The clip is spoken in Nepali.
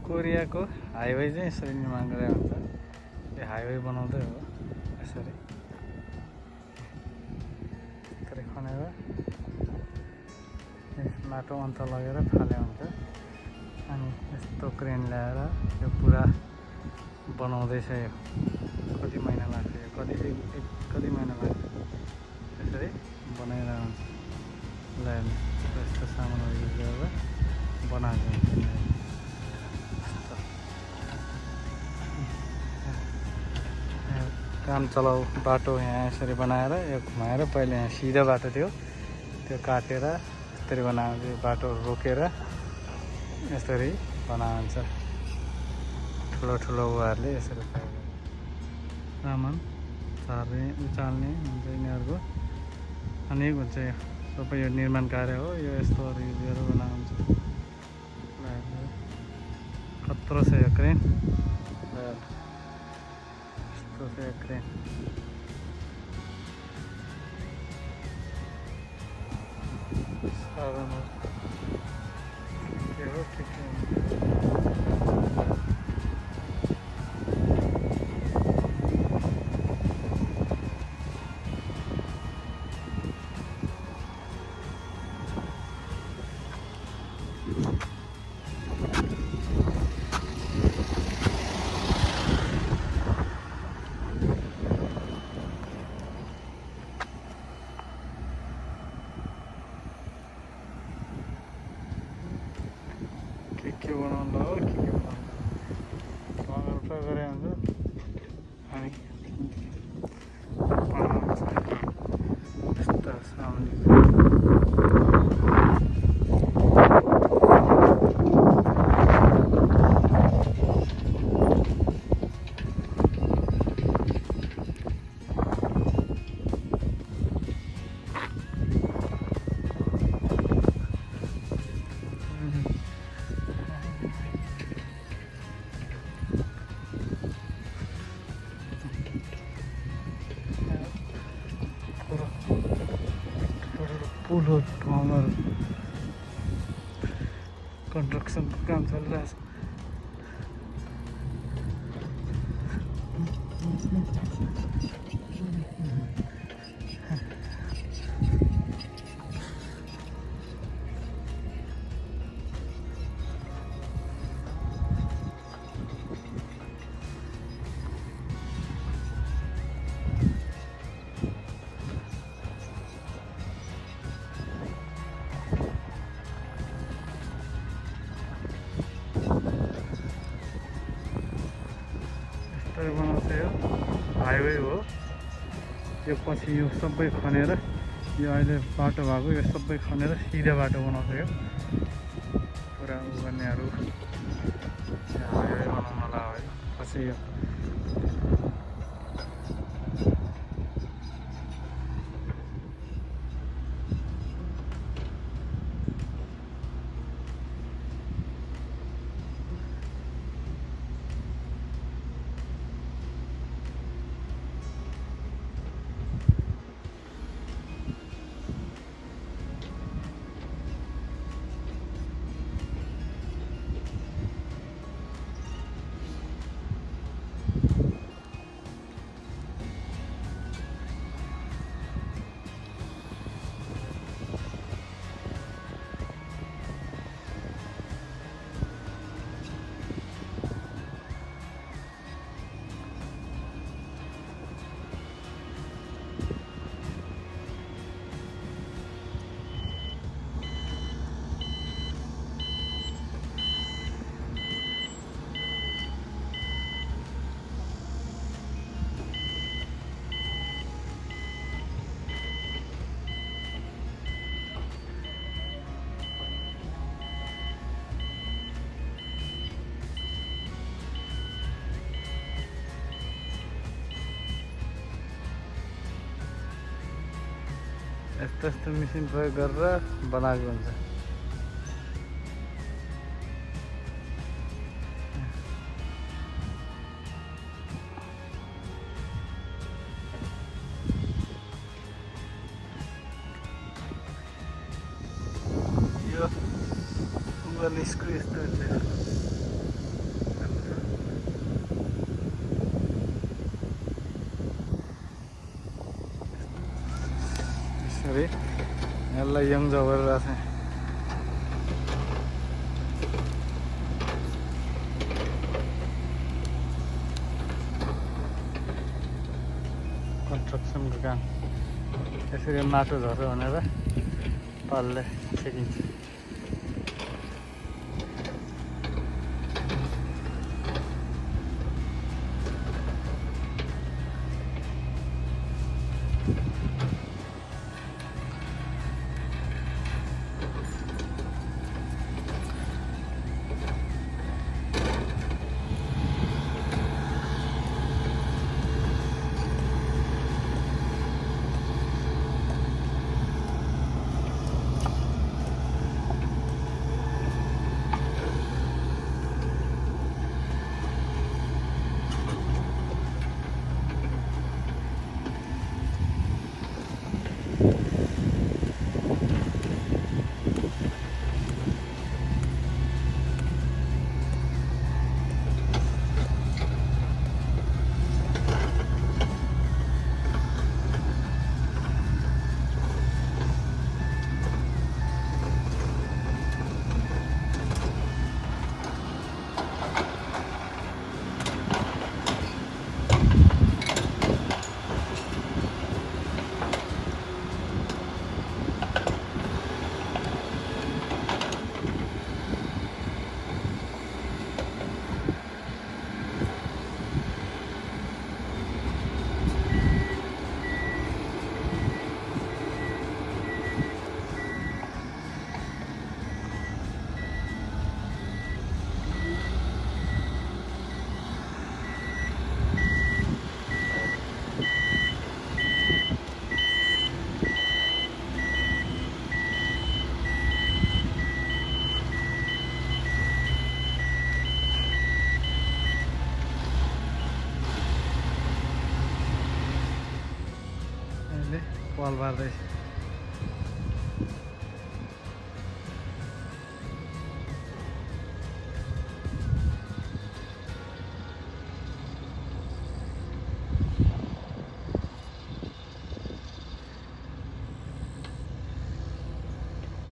कोरियाको हाइवे चाहिँ यसरी निर्माण गरेको हुन्छ। यो हाइवे बनाउँदै हो यसरी खनेर बाटो अन्त लगेर फाले हुन्छ। अनि यस्तो क्रेन ल्याएर यो पुरा बनाउँदैछ। यो कति महिना लाग्छ, यो कति महिना लाग्छ यसरी बनाइरहेको हुन्छ। ल्याएर यस्तो सामानहरू युज गरेर बनाएको हुन्छ। काम चलाउ बाटो यहाँ यसरी बनाएर यो घुमाएर पहिले यहाँ सिधा बाटो थियो त्यो काटेर यसरी बनाएको यो बाटो रोकेर यसरी बनाएको हुन्छ। ठुलो उहाँहरूले यसरी सामान उचाल्ने हुन्छ यिनीहरूको अनेक हुन्छ। यो सबै यो निर्माण कार्य हो। यो यस्तोहरू युज गरेर बनाएको हुन्छ। खतरो छ यो क्रेन। क्रेन के बनाउँदा हो के बनाउँदा गरे हुन्छ। अनि यस्ता सामानहरू पुल हो ठाउँमा कन्स्ट्रक्सनको काम चलिरहेछ। बनाउँछ यो हाइवे हो। यो पछि यो सबै खनेर यो अहिले बाटो भएको यो सबै खनेर सिधा बाटो बनाउँछ। यो पुरा गर्नेहरू हाइवे बनाउनलाई हो। पछि यो यस्तो मेसिन प्रयोग गरेर बनाएको हुन्छ। यो निस्क्रिय यस्तो हुन्छ। तल यङ जबरेर छ कन्स्ट्रक्सनको काम यसरी माटो झर्यो भनेर पालले छेकिन्छ पल बार्दैछ